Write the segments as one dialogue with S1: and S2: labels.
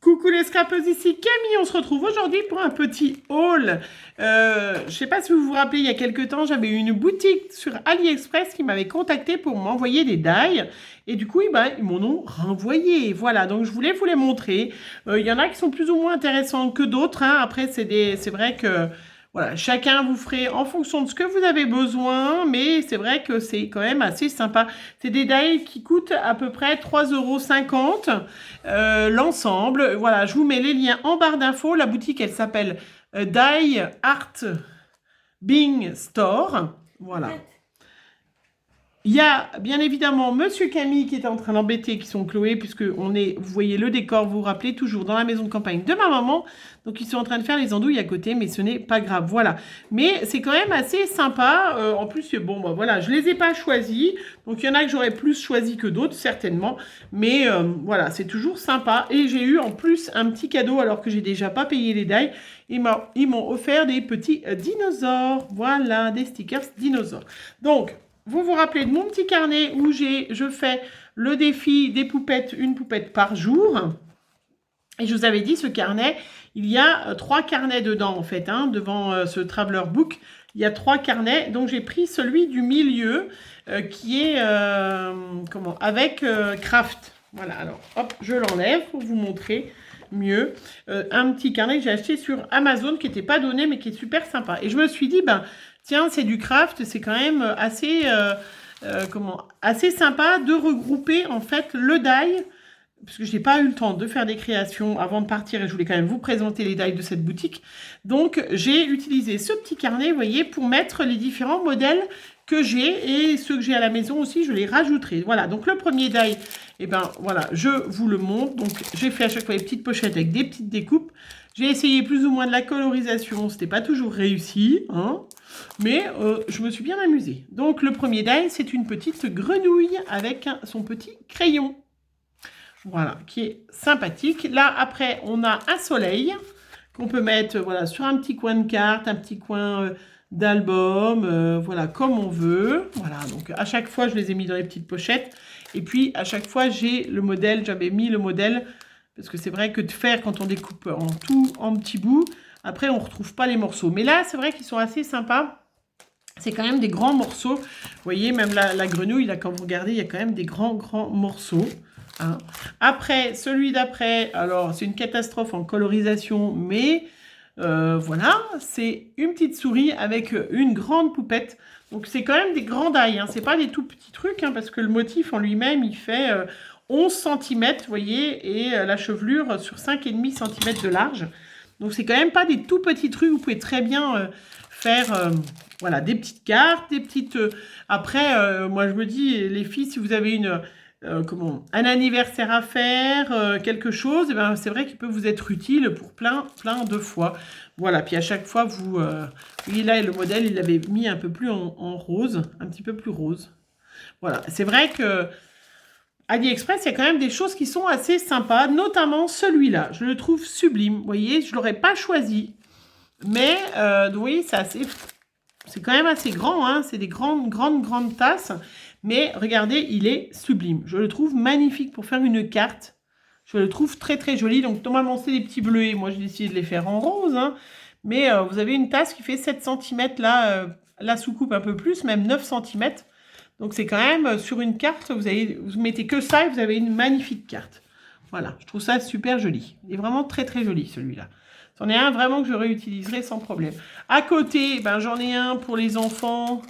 S1: Coucou les scrapeuses, ici Camille, on se retrouve aujourd'hui pour un petit haul. Je ne sais pas si vous vous rappelez, il y a quelques temps, j'avais une boutique sur AliExpress qui m'avait contacté pour m'envoyer des die. Et du coup, ils m'en ont renvoyé. Voilà, donc je voulais vous les montrer. Il y en a qui sont plus ou moins intéressants que d'autres, hein. Après, c'est vrai que voilà, chacun vous ferez en fonction de ce que vous avez besoin, mais c'est vrai que c'est quand même assez sympa. C'est des die qui coûtent à peu près 3,50 € l'ensemble. Voilà, je vous mets les liens en barre d'infos. La boutique, elle s'appelle Die Art Bing Store. Voilà. Il y a bien évidemment Monsieur Camille qui est en train d'embêter, qui sont Chloé, puisque on est, vous voyez le décor, vous vous rappelez, toujours dans la maison de campagne de ma maman. Donc ils sont en train de faire les andouilles à côté, mais ce n'est pas grave, voilà. Mais c'est quand même assez sympa. En plus, bon, bah, voilà, je les ai pas choisis. Donc il y en a que j'aurais plus choisi que d'autres, certainement. Mais voilà, c'est toujours sympa. Et j'ai eu en plus un petit cadeau, alors que j'ai déjà pas payé les die. Ils m'ont offert des petits dinosaures. Voilà, des stickers dinosaures. Donc, vous vous rappelez de mon petit carnet où je fais le défi des poupettes, une poupette par jour. Et je vous avais dit, ce carnet, il y a 3 carnets dedans, en fait, hein, devant ce Traveler Book. Il y a 3 carnets. Donc, j'ai pris celui du milieu qui est avec Craft. Voilà, alors, hop, je l'enlève pour vous montrer mieux. Un petit carnet que j'ai acheté sur Amazon qui n'était pas donné, mais qui est super sympa. Et je me suis dit, tiens, c'est du craft, c'est quand même assez sympa de regrouper en fait le die, parce que je n'ai pas eu le temps de faire des créations avant de partir et je voulais quand même vous présenter les die de cette boutique. Donc j'ai utilisé ce petit carnet, vous voyez, pour mettre les différents modèles que j'ai et ceux que j'ai à la maison aussi, je les rajouterai. Voilà, donc le premier die, voilà, je vous le montre. Donc j'ai fait à chaque fois les petites pochettes avec des petites découpes. J'ai essayé plus ou moins de la colorisation, c'était pas toujours réussi, hein, mais je me suis bien amusée. Donc le premier die, c'est une petite grenouille avec son petit crayon. Voilà, qui est sympathique. Là, après, on a un soleil qu'on peut mettre voilà, sur un petit coin de carte, un petit coin d'album, voilà, comme on veut. Voilà, donc à chaque fois, je les ai mis dans les petites pochettes. Et puis, à chaque fois, j'ai le modèle, j'avais mis le modèle, parce que c'est vrai que de faire, quand on découpe en petits bouts, après, on ne retrouve pas les morceaux. Mais là, c'est vrai qu'ils sont assez sympas. C'est quand même des grands morceaux. Vous voyez, même la grenouille, là, quand vous regardez, il y a quand même des grands morceaux. Hein. Après, celui d'après, alors c'est une catastrophe en colorisation, mais voilà, c'est une petite souris avec une grande poupette. Donc c'est quand même des grands die, hein. C'est pas des tout petits trucs, hein, parce que le motif en lui-même, il fait 11 cm, vous voyez, et la chevelure sur 5,5 cm de large. Donc c'est quand même pas des tout petits trucs, vous pouvez très bien faire voilà, des petites cartes, des petites... Après, moi je me dis, les filles, si vous avez un anniversaire à faire, quelque chose, c'est vrai qu'il peut vous être utile pour plein de fois. Voilà, puis à chaque fois, vous voyez là, le modèle, il l'avait mis un peu plus en rose, un petit peu plus rose. Voilà, c'est vrai que AliExpress, il y a quand même des choses qui sont assez sympas, notamment celui-là. Je le trouve sublime, vous voyez, je ne l'aurais pas choisi. Mais, vous voyez, c'est quand même assez grand, hein, c'est des grandes tasses. Mais regardez, il est sublime. Je le trouve magnifique pour faire une carte. Je le trouve très joli. Donc normalement, c'est des petits bleuets. Moi, j'ai décidé de les faire en rose. Hein. Mais vous avez une tasse qui fait 7 cm là. La soucoupe un peu plus, même 9 cm. Donc c'est quand même sur une carte, vous mettez que ça et vous avez une magnifique carte. Voilà, je trouve ça super joli. Il est vraiment très joli celui-là. C'en est un vraiment que je réutiliserai sans problème. À côté, j'en ai un pour les enfants.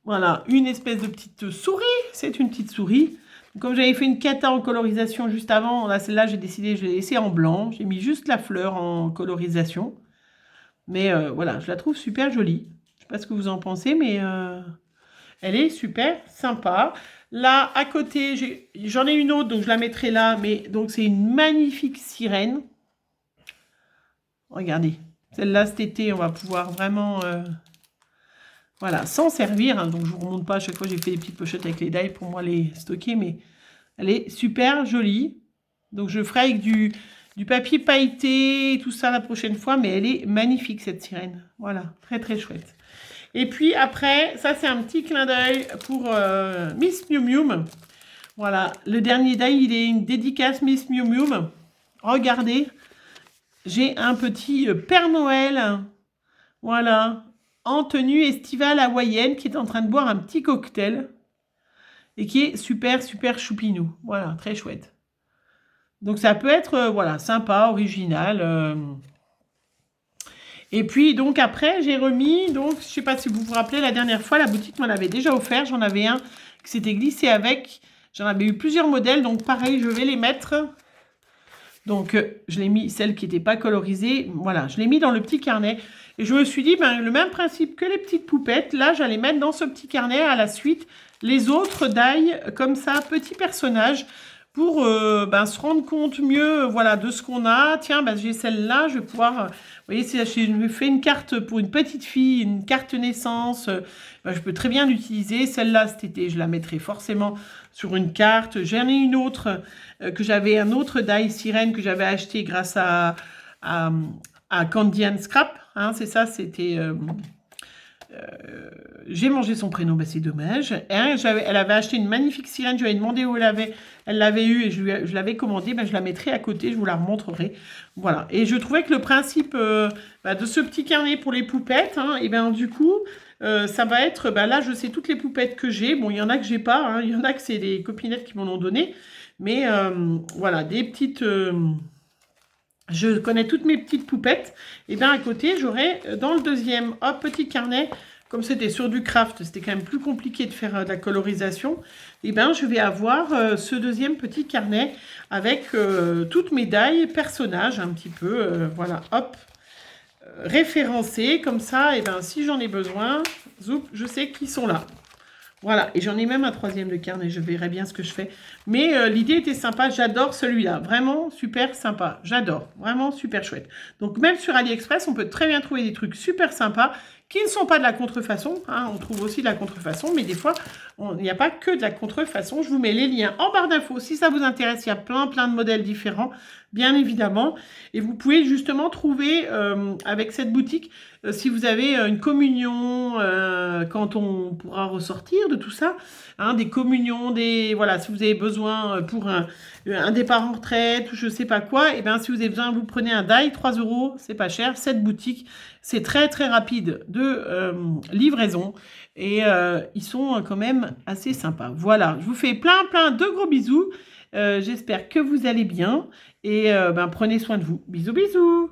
S1: Voilà, une espèce de petite souris. C'est une petite souris. Comme j'avais fait une cata en colorisation juste avant, là, celle-là, j'ai décidé, je l'ai laissée en blanc. J'ai mis juste la fleur en colorisation. Mais voilà, je la trouve super jolie. Je ne sais pas ce que vous en pensez, mais elle est super sympa. Là, à côté, j'en ai une autre, donc je la mettrai là. Mais donc, c'est une magnifique sirène. Regardez. Celle-là, cet été, on va pouvoir vraiment... voilà, s'en servir, hein, donc je ne vous remonte pas, à chaque fois j'ai fait des petites pochettes avec les die pour moi les stocker, mais elle est super jolie. Donc je ferai avec du papier pailleté et tout ça la prochaine fois, mais elle est magnifique cette sirène. Voilà, très chouette. Et puis après, ça c'est un petit clin d'œil pour Miss Miu Miu. Voilà, le dernier die, il est une dédicace Miss Miu Miu. regardez, j'ai un petit Père Noël, voilà, en tenue estivale hawaïenne, qui est en train de boire un petit cocktail, et qui est super, super choupinou. Voilà, très chouette. Donc ça peut être, voilà, sympa, original. Et puis, donc après, j'ai remis, donc, je sais pas si vous vous rappelez, la dernière fois, la boutique m'en avait déjà offert. J'en avais un qui s'était glissé avec. J'en avais eu plusieurs modèles, donc pareil, je vais les mettre. Donc, je l'ai mis, celle qui n'était pas colorisée, voilà, je l'ai mis dans le petit carnet. Et je me suis dit, ben, le même principe que les petites poupettes, là, j'allais mettre dans ce petit carnet à la suite les autres d'ail, comme ça, petits personnages, pour ben, se rendre compte mieux, voilà, de ce qu'on a. Tiens, ben, j'ai celle-là, je vais pouvoir, vous voyez, si je fais une carte pour une petite fille, une carte naissance, ben, je peux très bien l'utiliser. Celle-là, cet été, je la mettrai forcément sur une carte. J'en ai une autre, que j'avais, un autre die sirène que j'avais acheté grâce à Candy and Scrap, hein, c'est ça, c'était... j'ai mangé son prénom, ben c'est dommage. Hein, elle avait acheté une magnifique sirène, je lui avais demandé où elle l'avait eu et je l'avais commandée, ben je la mettrai à côté, je vous la remontrerai. Voilà, et je trouvais que le principe ben de ce petit carnet pour les poupettes, hein, et ben du coup, ça va être, ben là je sais toutes les poupettes que j'ai, bon il y en a que j'ai pas, hein, il y en a que c'est des copinettes qui m'en ont donné, mais voilà, des petites... je connais toutes mes petites poupettes. Et bien à côté, j'aurai dans le deuxième, hop, petit carnet, comme c'était sur du craft, c'était quand même plus compliqué de faire de la colorisation. Et bien je vais avoir ce deuxième petit carnet avec toutes mes die personnages un petit peu, voilà, hop, référencés comme ça. Et bien si j'en ai besoin, zoup, je sais qu'ils sont là. Voilà, et j'en ai même un troisième de carnet, je verrai bien ce que je fais. Mais l'idée était sympa, j'adore celui-là, vraiment super sympa, j'adore, vraiment super chouette. Donc même sur AliExpress, on peut très bien trouver des trucs super sympas qui ne sont pas de la contrefaçon, hein, on trouve aussi de la contrefaçon, mais des fois, il n'y a pas que de la contrefaçon. Je vous mets les liens en barre d'infos, si ça vous intéresse, il y a plein de modèles différents, bien évidemment. Et vous pouvez justement trouver, avec cette boutique, si vous avez une communion, quand on pourra ressortir de tout ça, hein, des communions, voilà, si vous avez besoin pour un départ en retraite ou je sais pas quoi, et bien si vous avez besoin, vous prenez un die, 3 €, c'est pas cher. Cette boutique, c'est très rapide de livraison et ils sont quand même assez sympas. Voilà, je vous fais plein de gros bisous. J'espère que vous allez bien et ben, prenez soin de vous. Bisous.